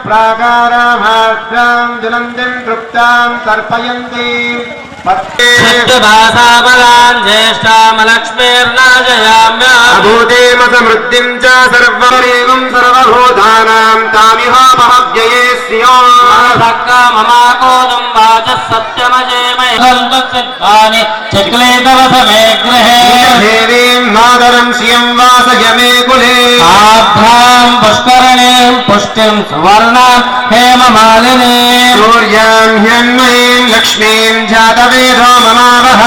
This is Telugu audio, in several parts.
प्राकारामाद्रां ज्वलन्तीं तृप्तां तर्पयन्ति सत्यभासाबलान् ज्येष्ठामलक्ष्मीर्नाशयाम्याभूतेम समृद्धिं च सर्वमेवं सर्वभूतानां तामिहामहव्यये श्रियम् ममाकोदं वाचः सत्यमजेमय सर्वसिद्धानि चक्ले तव समे गृहे देवीं मातरं श्रियं वासय मे कुले आभ्रां पुष्करणीं पुष्टिं सुवर्णां हेममालिनीं सूर्यां ह्यन्मयीं लक्ष्मीं जातवेदो ममावह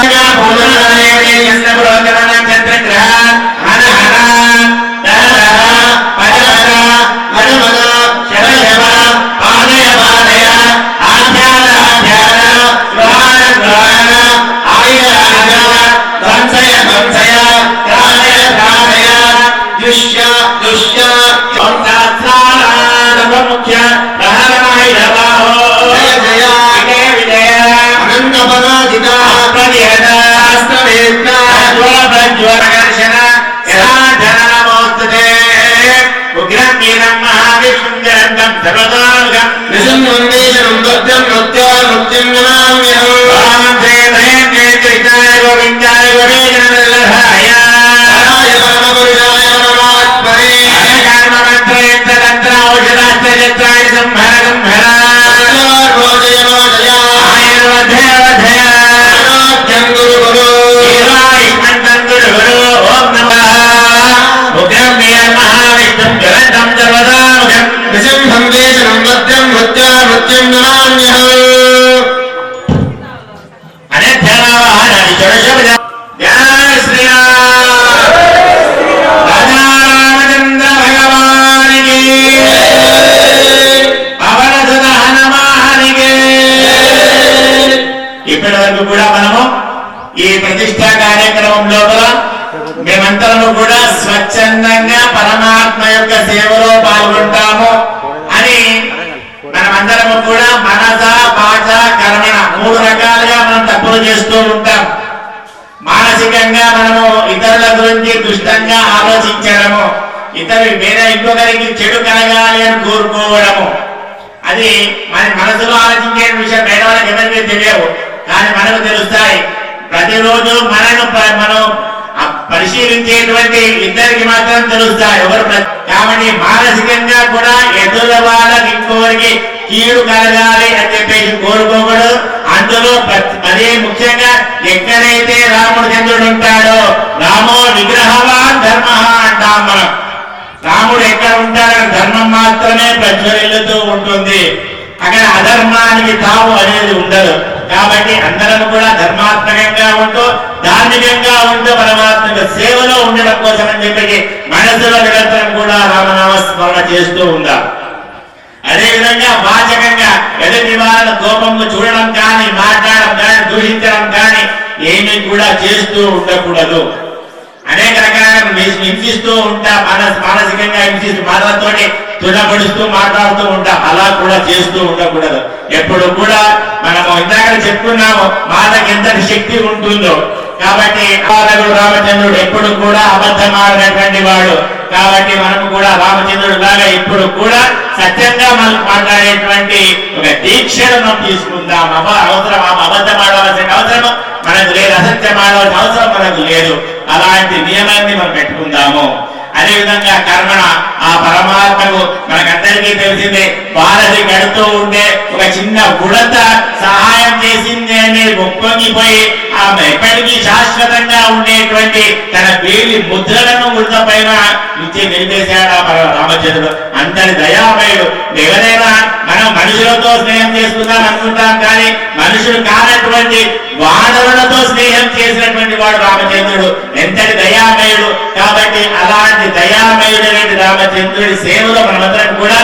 మేమంతరము కూడా స్వచ్ఛందంగా పరమాత్మ యొక్క సేవలో పాల్గొంటాము అని మనమందరము కూడా మనస వాచ కర్మణ మూడు రకాలుగా మనం తప్పులు చేస్తూ ఉంటాం. మానసికంగా మనము ఇతరుల గురించి దుష్టంగా ఆలోచించడము, వేరే ఇంకొకరికి చెడు కలగాలి అని కోరుకోవడము, అది మన మనసులో ఆలోచించే విషయం బయట వాళ్ళకి ఎవరికి తెలియవు, కానీ మనకు తెలుస్తాయి. ప్రతిరోజు మనం పరిశీలించేటువంటి ఇద్దరికి మాత్రం తెలుస్తాయి ఎవరు. కాబట్టి మానసికంగా కూడా ఎదురు వాళ్ళకి ఇంకోరికి కీడు కలగాలి అని చెప్పేసి కోరుకోకూడదు. అందులో అదే ముఖ్యంగా ఎక్కడైతే రామచంద్రుడు ఉంటాడో రామో విగ్రహవాన్ ధర్మ అంటాం మనం. రాముడు ఎక్కడ ఉంటాడో ధర్మం మాత్రమే ప్రజ్వరిల్లుతూ ఉంటుంది, అక్కడ అధర్మానికి తావు అనేది ఉండదు. కాబట్టి అందరం కూడా ధర్మాత్మకంగా ఉంటూ ధార్మికంగా ఉంటూ పరమాత్మక సేవలో ఉండడం కోసం అని చెప్పి మనసులో నిరంతరం కూడా రామనామస్మరణ చేస్తూ ఉందాం. అదేవిధంగా వాచకంగా ఎదుటి వాళ్ళ కోపంగా చూడడం కానీ, మాట్లాడడం కానీ, దూషించడం కానీ ఏమీ కూడా చేస్తూ ఉండకూడదు. అనేక రకాల హింసిస్తూ ఉంటా, మానసికంగా హింసిస్తూ మాటలతోటి తుడబడుస్తూ మాట్లాడుతూ ఉంటాం, అలా కూడా చేస్తూ ఉండకూడదు. ఎప్పుడు కూడా మనము ఇందాక చెప్పుకున్నాము మాటకి ఎంతటి శక్తి ఉంటుందో. కాబట్టి రామచంద్రుడు ఎప్పుడు కూడా అబద్ధమాడినటువంటి వాడు. కాబట్టి మనము కూడా రామచంద్రుడు లాగా ఇప్పుడు కూడా సత్యంగా మనం మాట్లాడేటువంటి ఒక దీక్షను మనం తీసుకుందాం. అవసరం అబద్ధం ఆడవలసిన అవసరం మనకు లేదు, అసత్యం ఆడవలసిన అవసరం మనకు లేదు. అలాంటి నియమాన్ని మనం పెట్టుకుందాము. అదేవిధంగా కర్మణ ఆ పరమాత్మకు మనకందరికీ తెలిసిందే, వారధి కడుతూ ఉంటే ఒక చిన్న గుడత సహాయం చేసింది అని ఒప్పొంగిపోయి ఆమె ఎప్పటికీ శాశ్వతంగా ఉండేటువంటి తన వేలి ముద్రలను గుడ్డ పైన ఇచ్చి నిలిపేశాడు ఆ రామచంద్రుడు. అంతటి దయామయుడు. ఎవరైనా మనం మనుషులతో స్నేహం చేసుకుందాం అనుకుంటాం, కానీ మనుషులు కానటువంటి వానరులతో స్నేహం చేసినటువంటి వాడు రామచంద్రుడు. ఎంతటి దయామయుడు. కాబట్టి అలాంటి దయామయుడైన రామచంద్రుడి సేవలో మనమందరం కూడా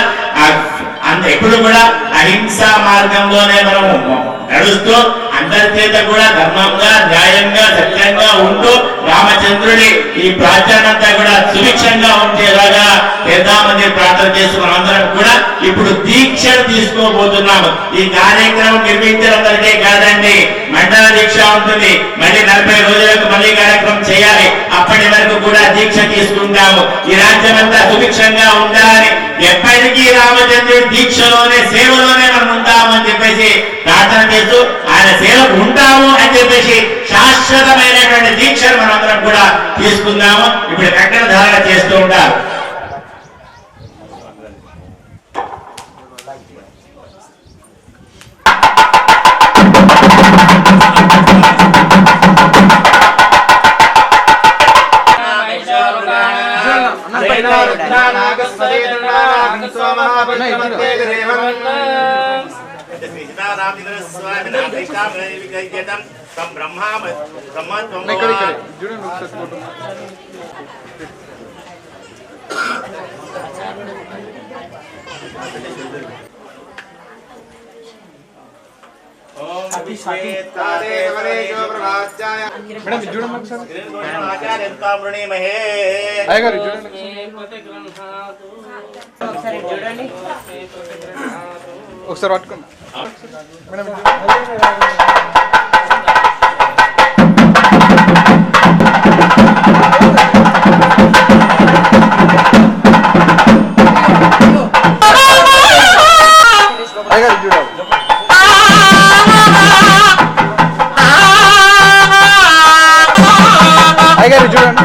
ఎప్పుడు కూడా అహింసా మార్గంలోనే మనము నడుస్తూ అందరి చేత కూడా ధర్మంగా న్యాయంగా సత్యంగా ఉంటూ రామచంద్రుడి ఈ ప్రాచీనంతా కూడా సుభిక్షంగా ఉండేలాగా చేద్దామని ప్రార్థన చేస్తూ మనందరం కూడా ఇప్పుడు దీక్షలు తీసుకోబోతున్నాము. ఈ కార్యక్రమం నిర్మించడంతరికే కాదండి, మండల దీక్ష ఉంటుంది. మళ్ళీ 40 రోజులకు మళ్ళీ కార్యక్రమం చేయాలి. అప్పటి వరకు కూడా దీక్ష తీసుకుంటాము. ఈ రాజ్యమంతా సుభిక్షంగా ఉండాలని, ఎప్పటికీ రామచంద్రుడి దీక్షలోనే సేవలోనే మనం ఉంటాము అని చెప్పేసి ప్రార్థన చేస్తూ ఆయన సేవకు ఉంటాము అని చెప్పేసి శాశ్వతమైనటువంటి దీక్షను మనందరం కూడా తీసుకుందాము. ఇప్పుడు కంకణ ధారణ చేస్తూ ఉంటారు. ఒకసారి పట్టుకోండి మేడం. అయ్యగారు చూడండి.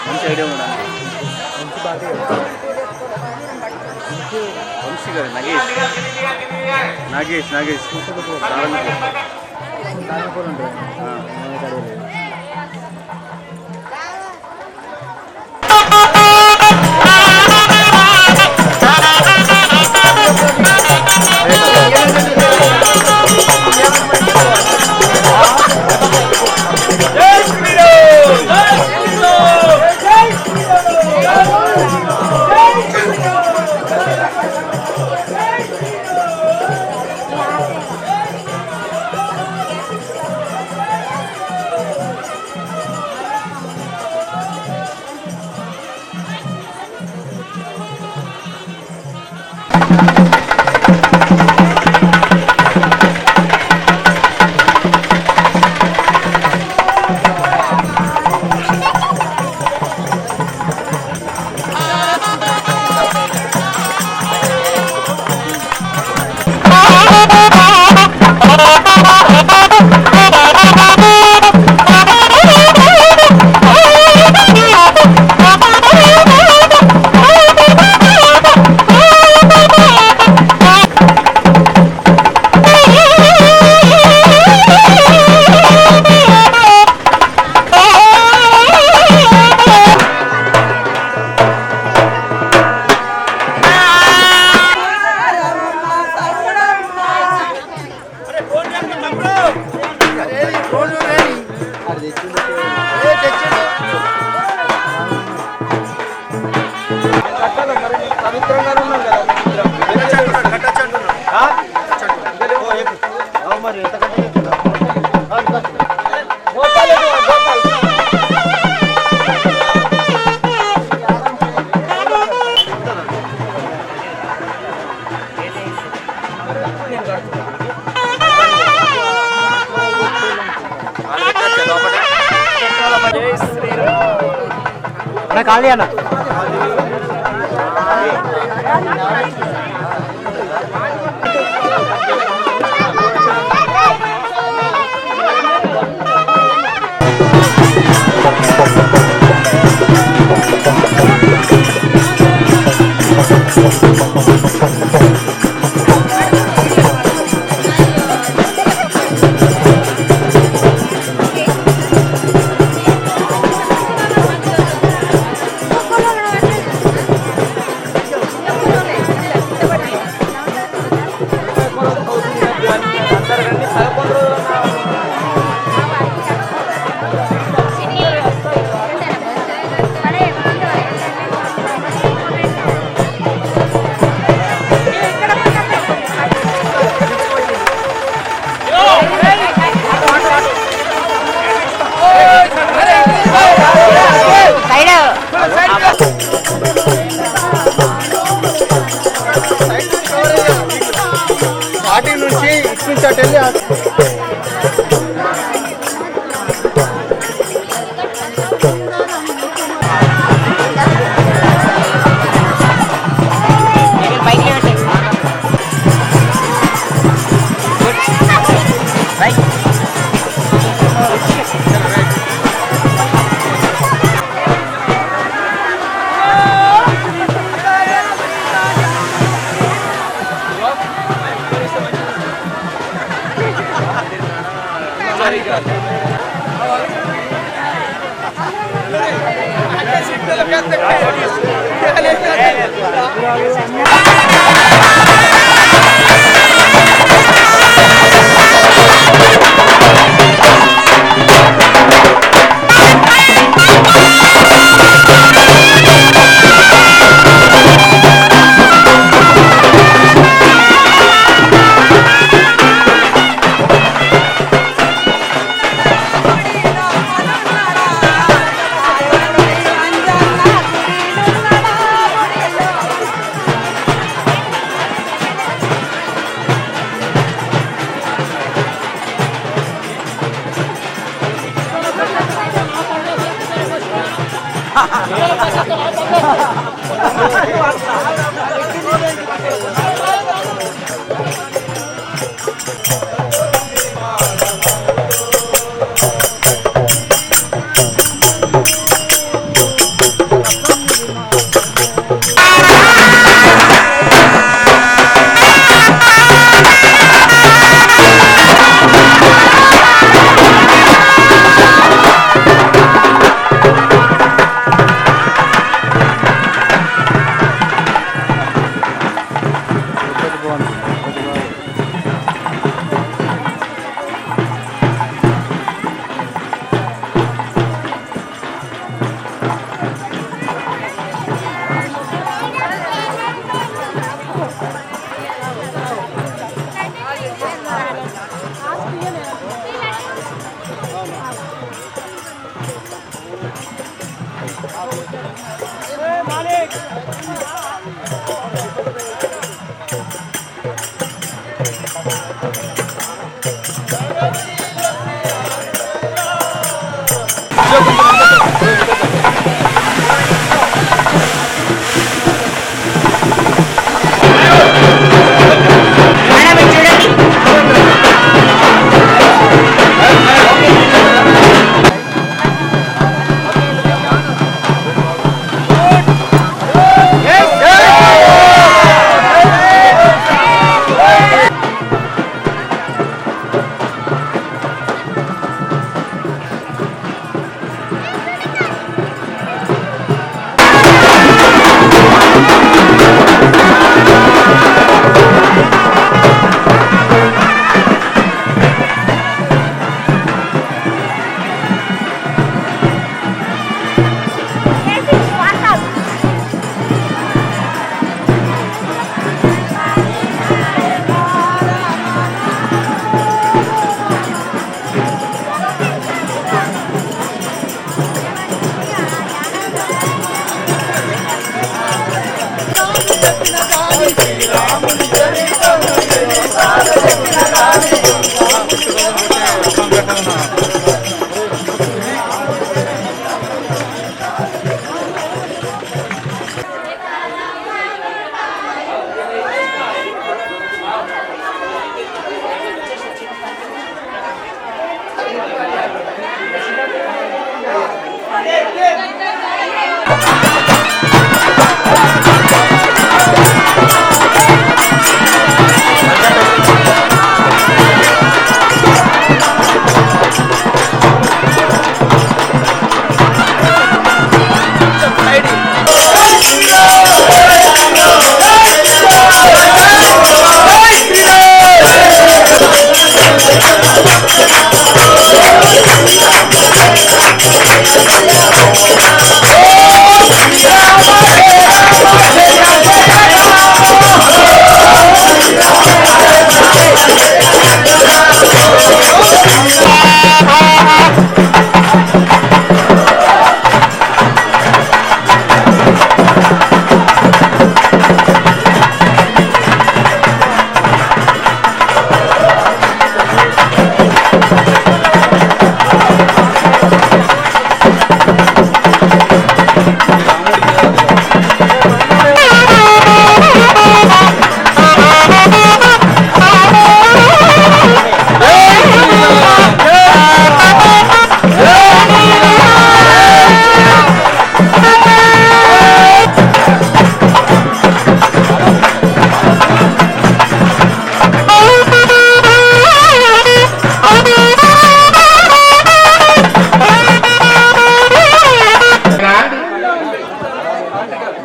మంచి ఐడియా ఉందా? వంశీ గారు నగేష్ నాగేష్ నాగేష్ పవిత్రంగానే ఉన్నాం కదా మరి ఎంత ఖాళీ అన్న స్టార్టింగ్ నుంచి ఇటు నుంచి అటు వెళ్ళి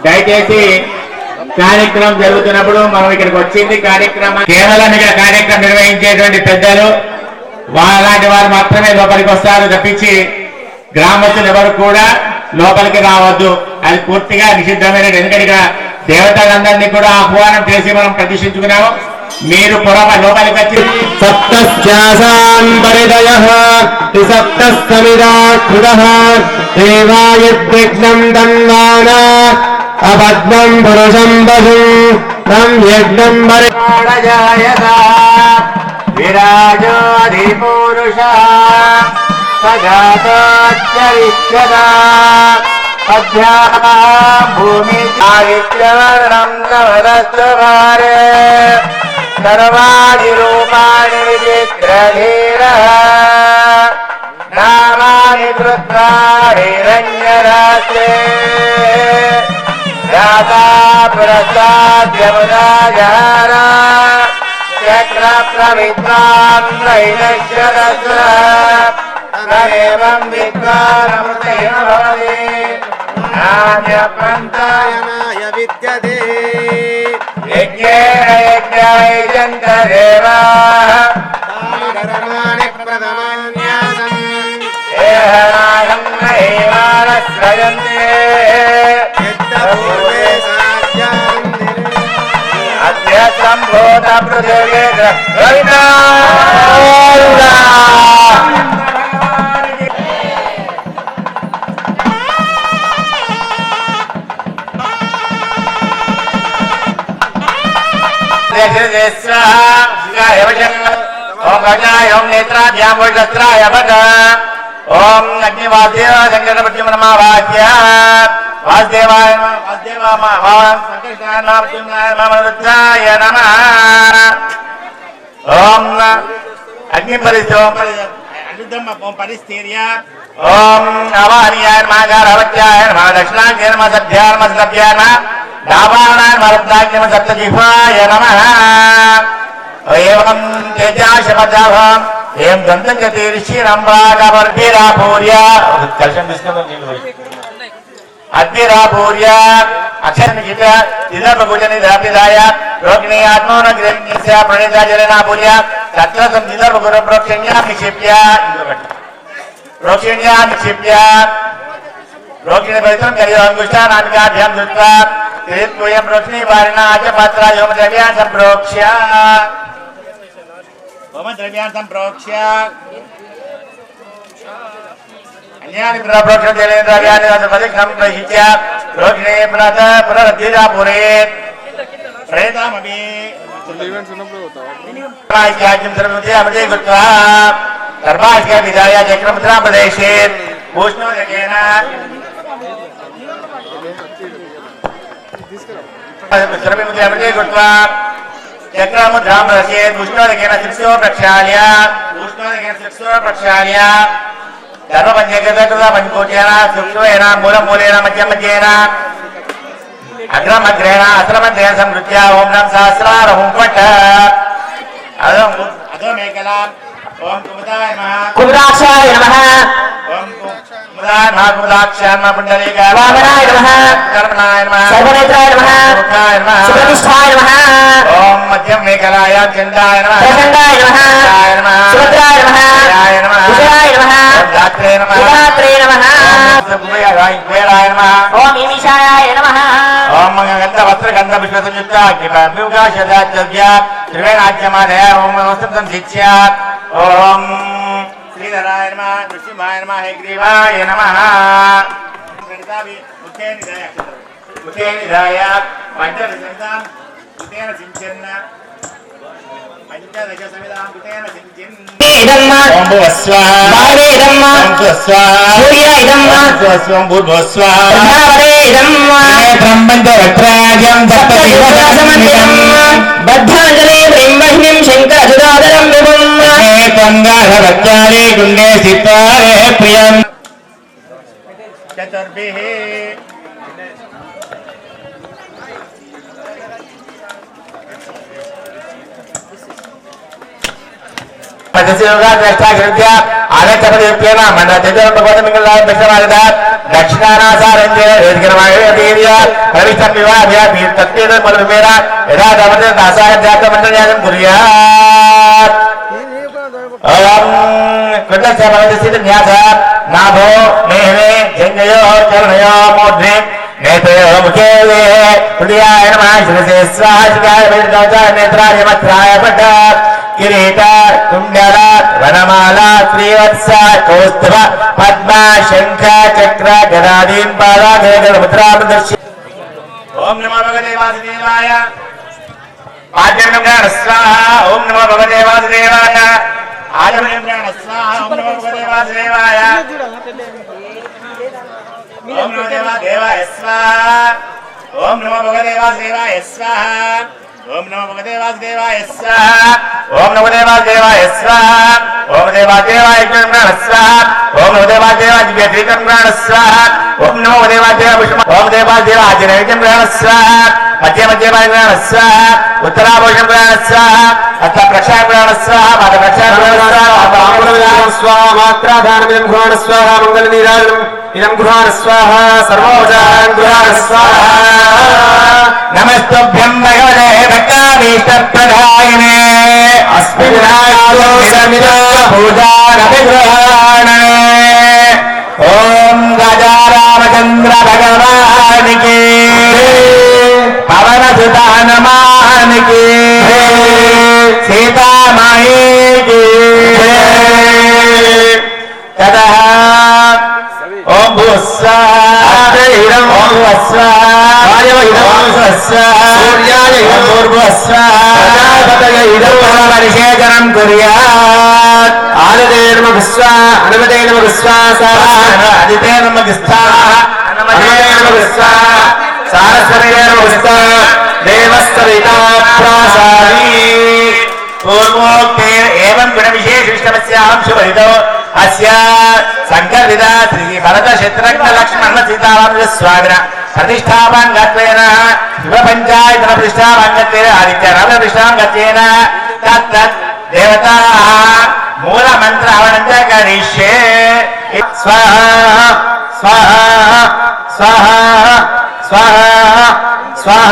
దయచేసి కార్యక్రమం జరుగుతున్నప్పుడు మనం ఇక్కడికి వచ్చింది కార్యక్రమం కేవలం ఇక్కడ కార్యక్రమం నిర్వహించేటువంటి పెద్దలు వాళ్ళలాంటి వారు మాత్రమే లోపలికి వస్తారు తప్పించి గ్రామస్తులు ఎవరు కూడా లోపలికి రావద్దు. అది పూర్తిగా నిషిద్ధమైన. ఎందుకంటే ఇక్కడ దేవతలందరినీ కూడా ఆహ్వానం చేసి మనం ప్రతిష్ఠించుకున్నాము. మీరు లోపలికి వచ్చి సప్తశ్చాసాంబరిదయః త్రిసప్తస్తమిదాకృతః దేవాయజ్ఞం తన్వాన అబద్ధం పురుషం పశుం తం యజ్ఞం పరిపాడయాయతా విరాజోధిపురుషः సజాతోచ్చరిష్యతా అధ్యాం భూమి సాహిత్యవర్ణం నవదస్తవారే సర్వాణి రూపాణి విచిత్రధీరః నామాని కృత్వా హిరణ్యరాత్రే దాతా పురస్తాద్యముదాజహార చక్ర ప్రవిద్వాన్ నైనశ్యదస్ర తదేవం విద్వానమృతేన భవతి నాన్యపంతాయనాయ విద్యతే యజ్ఞేన యజ్ఞైజంత దేవాః ధర్మాణి ప్రథమాన్యాసం ఏహనాగం నైవానశ్రయంతే యజ్ఞపూర్వే సాధ్యాంతి అద్య సంభూత పృథివీ గ్రహితా ఓం గజాయ ఓం నేత్రాభ్యాం వజ్రస్త్రాయ భగ ఓం అగ్నివాద్య శంకరపట్యమనమావాద్య వాసుదేవాయ వాసుదేవాయ నమః ఓం అగ్ని పరిస్థిర్య ఓం అవాహనీయాయ నమః గారవత్యాయ నమః దక్షిణాగ్నేయ నమః సభ్యాయ నమః సభ్యాయ నమః దావానాయ నమః రత్నాగ్నేయ నమః సప్తజిహ్వాయ నమః ఏవం తేజాశమజాభం ఏం దంతం గతిర్షిరంభాగవర్భిరాపూర్య కలశం తీసుకుందాం అద్భిరాపూర్య అక్షరనికిత నిదర్భభుజని దాపిదాయ రోగిణి ఆత్మోనగ్రహ్ణీస్య ప్రణీత జలనాపూర్య తత్రసం నిదర్భగుణ ప్రోక్షణ్యా నిక్షిప్య ప్రోక్షణ్యా నిక్షిప్య రోగిణి ఫలితం కలియోంగుష్టానామికాభ్యాం ధృత్వా త్రిత్వయం ప్రోక్షణీ వారిణ ఆచపాత్ర యోమ ద్రవ్యాన్ సంప్రోక్ష్య హోమద్రవ్యాన్ సంప్రోక్ష్య అన్యాని ప్రోక్షణ జలేంద్రవ్యాన్ని ప్రతిక్షణం ప్రహిత్య రోగిణే పునరద్ధిరాపురేత్ ప్రేతామపి ఇత్యాజ్యం సర్వముదే అమృతే కృత్వా సర్వాస్య విదాయ చక్రముద్రా ప్రదేశే భూష్ణోదకేన సర్వముదే అమృతే కృత్వా చక్రముద్రాం ప్రదేశే భూష్ణోదకేన శిరసో ప్రక్షాళ్య ధర్మపంచకృత పంచకోట్యేన సూక్ష్మేన మూలమూలేన మధ్యమధ్యేన అగ్రమగ్రేణ అస్రమధ్యేన సంవృత్య ఓం నం సహస్రారహం పఠ అదో మేకలా ఓం కుముదాయ నమః కుముదాక్షాయ నమః ఓం కుముదాయ నమః కుముదాక్షాయ పుండరీకాయ వామనాయ నమః కర్మణాయ నమః సర్వనేత్రాయ నమః సుఖాయ నమః సుప్రతిష్ఠాయ నమః ఓం మధ్యం మేకలాయ చండాయ నమః ప్రచండాయ నమః సుఖాయ నమః సుభద్రాయ నమః జయాయ నమః విజయాయ నమః గాత్రే నమః విధాత్రే నమః కుబేరాయ నమః ఓం ఈశాయాయ నమః ఓం గంధ వస్త్ర గంధ పుష్ప సంయుక్త అగ్నికాశద్య త్రివేణాజ్యమాదయ ఓం వస్త్రం శిచ్య ఓం శ్రీధరాయ నమః నృసింహాయ నమః హయగ్రీవాయ నమః ముఖే నిధాయ పంచదశం ఉతేన సించన్న పంచదశ సమిదాం ఉతేన సించన్ ఇదమ్మ ఓం భువస్వాహ భావే ఇదమ్మ ఓం స్వస్వాహ సూర్య ఇదమ్మ స్వస్వం భూర్భువస్వాహ భావే ఇదమ్మ బ్రహ్మంతరత్రాజం సప్తదివ్యసమన్వితం బద్ధాంజలి బ్రహ్మణ్యం శంకరసుధాదరం విభుం త్వంగాధరత్యారే గుండే సితారే ప్రియం చతుర్భిః నాభో మేహే జంగయో చరణయో మూర్ధ్నే నేత్రయో ముఖే హృదయాయ నమః శిరసే స్వాహాయ నేత్రాయ మత్రాయ పట కిరీట కుండల వనమాల శ్రీవత్స కౌస్తుభ పద్మ శంఖ చక్ర గదాదీన్ పాదాముద్రామదర్శి ఓం నమో భగవతే వాసుదేవాయ ఆచరణం జ్ఞాన స్వాహ ఓం నమో భగవతే వాసుదేవాయ ఆచరణం జ్ఞాన స్వాహ ఓం నమో భగవతే వాసుదేవాయ ఓం నమో దేవాయ స్వాహ ఓం నమో భగవతే వాసుదేవాయ స్వాహ ఓం నమో భగవతే వాసుదేవాయ స్వాహ ఓం నమో దేవాయ స్వాహ ఓం దేవాయ జ్ఞాన స్వాహ ఓం నమో దేవాయ దివ్యత్రికం జ్ఞాన స్వాహ ఓం నమో దేవాయ పుష్ప ఓం దేవాయ ఆజనైకం జ్ఞాన స్వాహ మధ్య జ్ఞాన స్వాహ ఉత్తరాభోషం జ్ఞాన స్వాహ అత్త ప్రక్షాళ జ్ఞాన స్వాహ మాత ప్రక్షాళ స్వాహ మాత్రాధానమిదం గృహాణ స్వాహ మంగళ నీరాజనం ఇదం గృహాణ స్వాహ సర్వోజాన్ గృహాణ స్వాహ నమస్తుభ్యం భగవతే భక్తాభీష్టప్రదాయినే అస్మిన్ పూజారభిగృహాణే ఓం గజారామచంద్ర భగవానికి పవనసుత హనుమానికి సీతామాయికి తదః ఓం భూస్వాహ ఓం భువస్వాహ ఓం స్వస్వాహ సూర్యాయ పరిశేచనం కుర్యాత్ ఆదితే నమః స్వాహ హనుమతే నమః స్వాహ అదితే నమః స్వాహ హనుమతే నమః స్వాహ సారస్వతే నమః స్వాహ దేవస్తవితా ప్రాసాది పూర్వోక్తే ఏవం గుణ విశేషిష్టమస్యాం శుభరితో అస్య సంకర్విత శ్రీ భరత శత్రుఘ్న లక్ష్మణ సీతారామ స్వామిన ప్రతిష్టాపాంగత్వేన శివ పంచాయతన ప్రతిష్టాపాంగత్వేన ఆదిత్యనామ ప్రతిష్టాంగత్వేన తత్ దేవతా మూల మంత్ర అవనంత కరిష్యే స్వాహ స్వాహ స్వాహ స్వాహ స్వాహ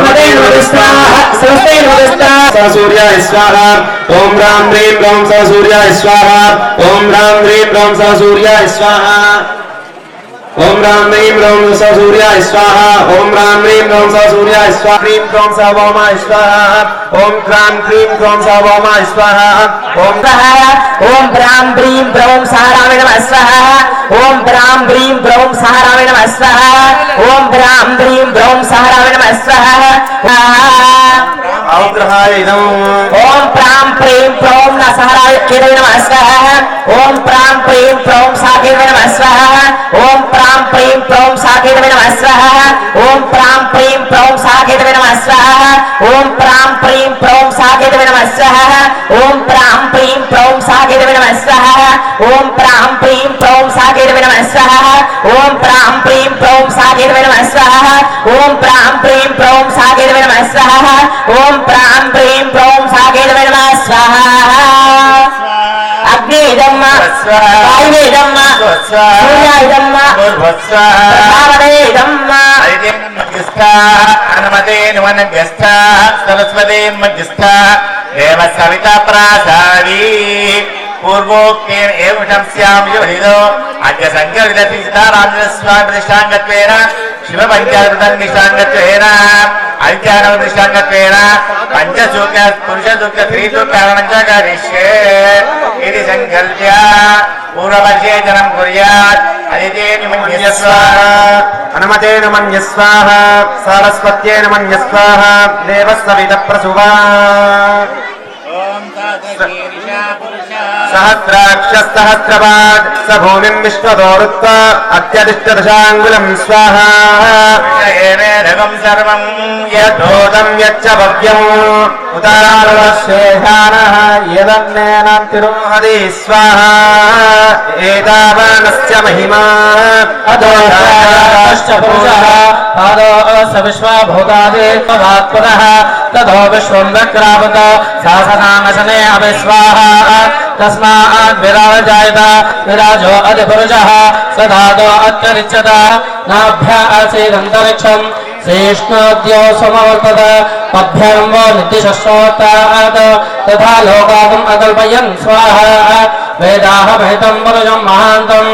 ब्रह्मणे नमः स्वाहा स्वस्ते नमः स्वाहा सूर्याय स्वाहा ओम राम ह्रीं रौं स सूर्याय स्वाहा ओम राम ह्रीं रौं स सूर्याय स्वाहा ओम राम ह्रीं रौं स सूर्याय स्वाहा ओम राम ह्रीं रौं स सूर्याय स्वाहा ह्रीं रौं स वामाय स्वाहा ओम क्रां क्रीं रौं स वामाय स्वाहा ओम ओम ब्रां ब्रीं ब्रौं सहाराय नमः स्वाहा ओम ब्रां ब्रीं ब्रौं सहाराय नमः स्वाहा ओम ब्रां ब्रीं ब्रौं सहाराय नमः स्वाहा औग्रहाय इदं ओम प्रां प्रीं प्रौं न सहाराय केदवे नमः स्वाहा ओम प्रां प्रीं प्रौं साकेदवे नमः स्वाहा ओम प्रां प्रीं प्रौं साकेदवे नमः स्वाहा ओम प्रां प्रीं प्रौं साकेदवे नमः स्वाहा ओम प्रां प्रीं प्रौं साकेदवे नमः स्वाहा ओम प्रां प्रीं प्रौं साकेदवे नमः स्वाहा ओम प्रां प्रीं प्रौं साकेदवे नमः स्वाहा ओम प्रां प्रीं प्रौं साकेदवे नमः स्वाहा ओम प्रां प्रीं प्रौं साकेदवे नमः स्वाहा ओम प्रां प्रीं प्रौं साकेदवे नमः स्वाहा अग्नि इदम्म वायु इदम्म सूर्य इदम्म प्रभावने इदम्म अनुमते नुवनभ्यस्थ सरस्वती मध्यस्थ देव सविता प्रासादी पूर्वोक्तेन एव शंस्याम योहितो अद्य संकल्पित सीतारामस्वामी प्रतिष्ठांगत्वेन शिवपञ्चामृतनिष्ठांगत्वेन अज्ञानप्रतिष्ठांगत्वेन पंचसूक्त पुरुषसूक्त स्त्रीसूक्तारणं च करिष्ये इति संकल्प्य पूर्ववर्षे जनं कुर्यात् अदितेन मन्यस्वाहा हनुमतेन मन्यस्वाहा सरस्वत्येन मन्यस्वाहा देवस्सवितः प्रसुवा सहस्राक्षसहस्रपाद स भूमिं विश्वतोरुत्वा अत्यधिष्ठदशाङ्गुलं स्वाहा एवेदकं सर्वं यद्धूतं यच्च भव्यम् उदारशेषानः यदन्नेनं तिरुहरि स्वाहा एतावानस्य महिमा अदोषश्च पुरुषः पादो स विश्वभूतादि पदात्पदः ततो विश्वं वक्रावत शासनानशने अविस्वाहा तस्मात् विराजायत विराजो अधिपुरुषः स धातो अत्यरिच्यत नाभ्यासीदन्तरिक्षम् शेष्णोद्यो समवर्तत अभ्यरम्भो निर्दिशश्रोतात् तथा लोकागम् अकल्पयन् स्वाहा वेदाहमहितं पुरुषं महान्तम्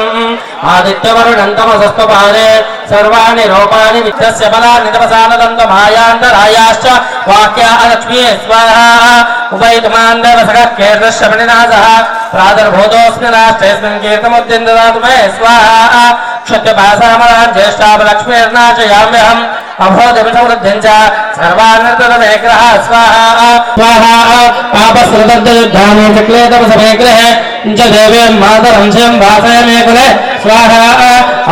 आदित्यवरुणन्तमसस्तुपारे सर्वाणि रूपाणि विद्यस्य फलानि तपसानदन्तमायान्तरायाश्च वाक्या अलक्ष्मी स्वाहा उपैतमान्दवसखः कीर्तश्रवणिनाथः प्रादुर्भूतोऽस्मि राष्ट्रेऽस्मिन् कीर्तमुद्दिन् ददातु मे स्वाहा क्षत्यपासामरान् ज्येष्ठापलक्ष्मीर्नाशयाम्यहम् अभोधविषवृद्धिं च सर्वानर्तनमेग्रः स्वाहा स्वाहा आपस्रुतद्युद्धामेक्लेतवसमेग्रहे च देवीं मातरं शिवं वासयमे कुले स्वाहा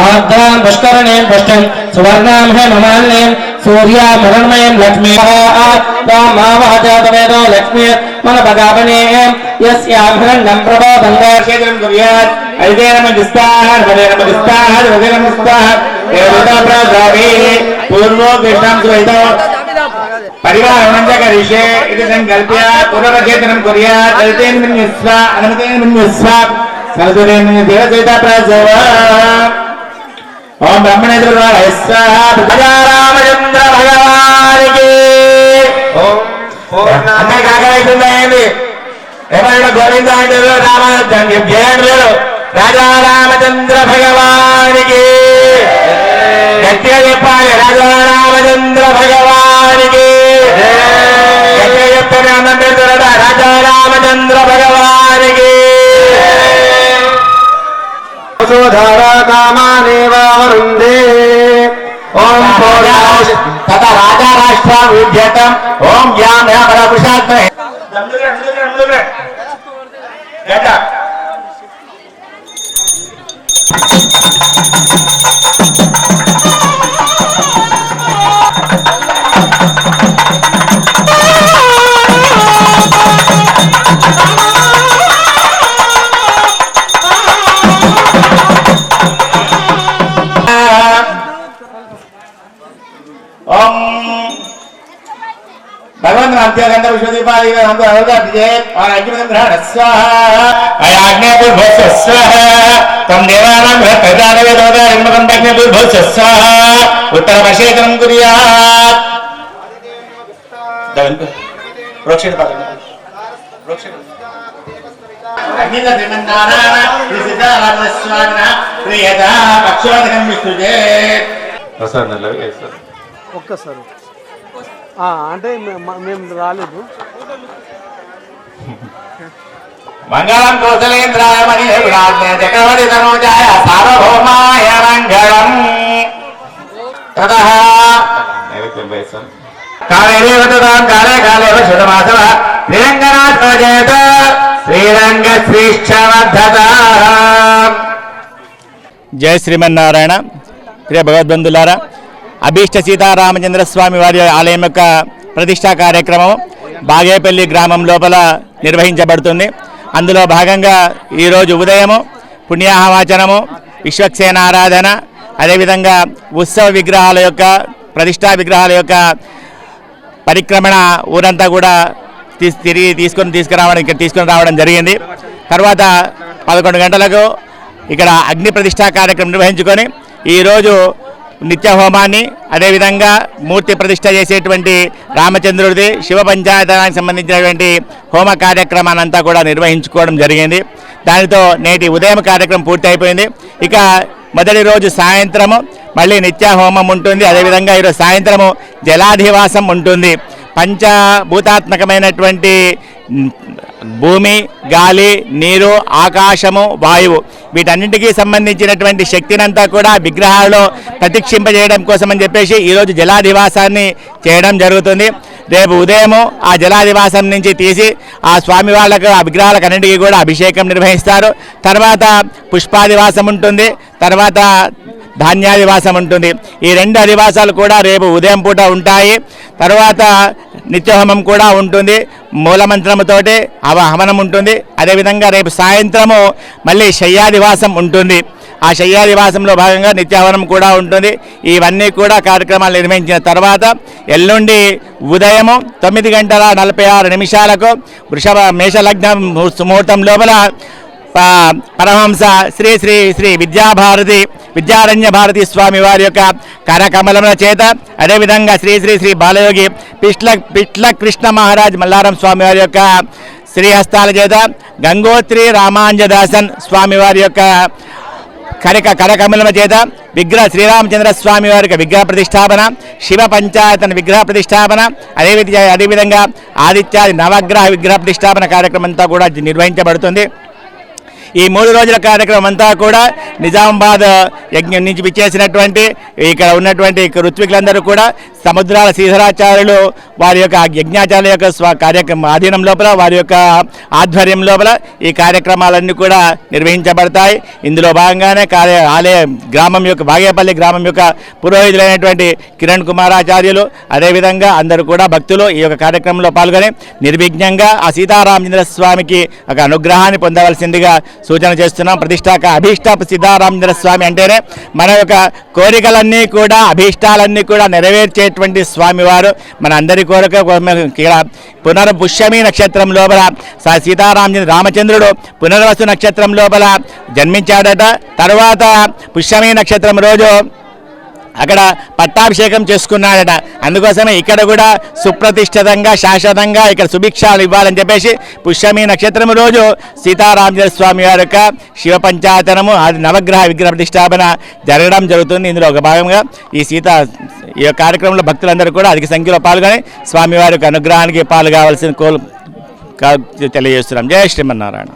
आर्द्रां पुष्करणीं पुष्टिं सुवर्णां हेममालिनीं सूर्यामरुण्मयीं लक्ष्मीं त्वामावहजातवेदो लक्ष्मी मनपगापनीं यस्यां हिरण्यं प्रबोधन्दाक्षेत्रं कुर्यात् ऐतेन मध्यस्थाः वदेन मध्यस्थाः वदेन मध्यस्थाः देवता प्रासादे पूर्वो कृष्णं सुवैतो परिवारणं च करिष्ये इति संकल्प्य पूर्वक्षेत्रं कुर्यात् ऐतेन मन्यस्वा अनुमतेन मन्यस्वा सरस्वतेन देवता प्रासादः ओम ब्रह्मणे देवाय स्वाहा रामचंद्र भगवान की ओम अन्ना काकायिंदी एवरेड गोविंद అంటే రామచంద్ర జయండు రాజా రామచంద్ర భగవాన్ की గట్టిగా చెప్పాలి రాజా రామచంద్ర భగవాన్ की గట్టిగా చెప్తేనే అన్నం పెడతారట రాజా రామచంద్ర భగవాన్ की धारा कामानेवावरुन्धे ओम तथा राजा राष्ट्र विद्यतम ओम ज्ञान है बड़ा पुरुषार्थ है बेटा भगवान रामचंद्र विश्वदीपादि हमको होगा विजय और अग्निम ग्रहण स्वाहा अग्निपुर्भुः स्वाहा तम देवानां प्रजानवे दोदा इन्मकं अग्निपुर्भुः स्वाहा उत्तरपक्षेत्रं कुर्यात् ఒక్కసారి అంటే మేము రాలేదు. మంగళం కోసలేంద్రాయ మణిదేవుడాజ్ఞ చక్రవర్తి తనూజాయ సార్వభౌమాయ మంగళం. తతః కాలే దేవతాం కాలే కాలే శుద్ధమాసవ శ్రీరంగనాథో జయత శ్రీరంగ శ్రీశ్చవర్ధత. జయ శ్రీమన్నారాయణ. ప్రియ భగవద్బంధులారా, అభీష్ట సీతారామచంద్ర స్వామి వారి ఆలయం యొక్క ప్రతిష్టా కార్యక్రమం బాగేపల్లి గ్రామం లోపల నిర్వహించబడుతుంది. అందులో భాగంగా ఈరోజు ఉదయము పుణ్యాహవాచనము, విశ్వక్సేన ఆరాధన, అదేవిధంగా ఉత్సవ విగ్రహాల యొక్క ప్రతిష్టా విగ్రహాల యొక్క పరిక్రమణ ఊరంతా కూడా తిరిగి తీసుకుని రావడం జరిగింది. తర్వాత 11 గంటలకు ఇక్కడ అగ్ని ప్రతిష్టా కార్యక్రమం నిర్వహించుకొని ఈరోజు నిత్య హోమాన్ని, అదేవిధంగా మూర్తి ప్రతిష్ట చేసేటువంటి రామచంద్రుడిది శివ పంచాయతానికి సంబంధించినటువంటి హోమ కార్యక్రమాన్ని అంతా కూడా నిర్వహించుకోవడం జరిగింది. దానితో నేటి ఉదయం కార్యక్రమం పూర్తి అయిపోయింది. ఇక మొదటి రోజు సాయంత్రము మళ్ళీ నిత్య హోమం ఉంటుంది. అదేవిధంగా ఈరోజు సాయంత్రము జలాధివాసం ఉంటుంది. పంచభూతాత్మకమైనటువంటి భూమి, గాలి, నీరు, ఆకాశము, వాయువు వీటన్నింటికీ సంబంధించినటువంటి శక్తినంతా కూడా విగ్రహాలలో ప్రతిక్షింపజేయడం కోసం అని చెప్పేసి ఈరోజు జలాధివాసాన్ని చేయడం జరుగుతుంది. రేపు ఉదయము ఆ జలాధివాసం నుంచి తీసి ఆ స్వామి వాళ్ళకు ఆ విగ్రహాలకు అన్నింటికీ కూడా అభిషేకం నిర్వహిస్తారు. తర్వాత పుష్పాదివాసం ఉంటుంది, తర్వాత ధాన్యాదివాసం ఉంటుంది. ఈ 2 అధివాసాలు కూడా రేపు ఉదయం పూట ఉంటాయి. తర్వాత నిత్యహోమం కూడా ఉంటుంది. మూలమంత్రముతోటి హవనం ఉంటుంది. అదేవిధంగా రేపు సాయంత్రము మళ్ళీ శయ్యాదివాసం ఉంటుంది. ఆ శయ్యాదివాసంలో భాగంగా నిత్యహవనం కూడా ఉంటుంది. ఇవన్నీ కూడా కార్యక్రమాలు నిర్వహించిన తర్వాత ఎల్లుండి ఉదయము 9:46 వృషభ మేషలగ్నం ముహూర్తం లోపల పరమహంస శ్రీ శ్రీ శ్రీ విద్యారణ్య భారతి స్వామి వారి యొక్క కరకమలముల చేత, అదేవిధంగా శ్రీ శ్రీ శ్రీ బాలయోగి పిట్ల కృష్ణ మహారాజ్ మల్లారం స్వామి వారి యొక్క శ్రీహస్తాల చేత, గంగోత్రి రామాంజదాసన్ స్వామి వారి యొక్క కరకమలముల చేత శ్రీరామచంద్ర స్వామి వారి యొక్క విగ్రహ ప్రతిష్టాపన, శివ పంచాయతన విగ్రహ ప్రతిష్టాపన, అదేవిధంగా ఆదిత్యాది నవగ్రహ విగ్రహ ప్రతిష్టాపన కార్యక్రమం అంతా కూడా నిర్వహించబడుతుంది. ఈ 3 రోజుల కార్యక్రమం అంతా కూడా నిజామాబాద్ యజ్ఞం నుంచి విచ్చేసినటువంటి ఇక్కడ ఉన్నటువంటి ఋత్వికులందరూ కూడా సముద్రాల శ్రీధరాచార్యులు వారి యొక్క యజ్ఞాచార్యుల యొక్క కార్యక్రమం ఆధీనం లోపల, వారి యొక్క ఆధ్వర్యం లోపల ఈ కార్యక్రమాలన్నీ కూడా నిర్వహించబడతాయి. ఇందులో భాగంగానే ఆలయ గ్రామం యొక్క బాగేపల్లి గ్రామం యొక్క పురోహితులైనటువంటి కిరణ్ కుమారాచార్యులు, అదేవిధంగా అందరూ కూడా భక్తులు ఈ యొక్క కార్యక్రమంలో పాల్గొని నిర్విఘ్నంగా ఆ సీతారామచంద్ర స్వామికి ఒక అనుగ్రహాన్ని పొందవలసిందిగా సూచన చేస్తున్నాం. అభీష్ట సీతారామచంద్ర స్వామి అంటేనే మన యొక్క కోరికలన్నీ కూడా అభీష్టాలన్నీ కూడా నెరవేర్చేటువంటి స్వామివారు. మన అందరి కోరిక పునర్పుష్యమి నక్షత్రం లోపల రామచంద్రుడు పునర్వసు నక్షత్రం లోపల జన్మించాడట. తర్వాత పుష్యమి నక్షత్రం రోజు అక్కడ పట్టాభిషేకం చేసుకున్నాడట. అందుకోసమే ఇక్కడ కూడా సుప్రతిష్ఠితంగా శాశ్వతంగా ఇక్కడ సుభిక్షాలు ఇవ్వాలని చెప్పేసి పుష్యమి నక్షత్రం రోజు సీతారామచంద్ర స్వామి వారి యొక్క శివ పంచాయతనము, అది నవగ్రహ విగ్రహ ప్రతిష్టాపన జరగడం జరుగుతుంది. ఇందులో ఒక భాగంగా ఈ కార్యక్రమంలో భక్తులందరూ కూడా అధిక సంఖ్యలో పాల్గొని స్వామివారి యొక్క అనుగ్రహానికి పాల్గొవలసిన తెలియజేస్తున్నాం. జయ శ్రీమన్నారాయణ.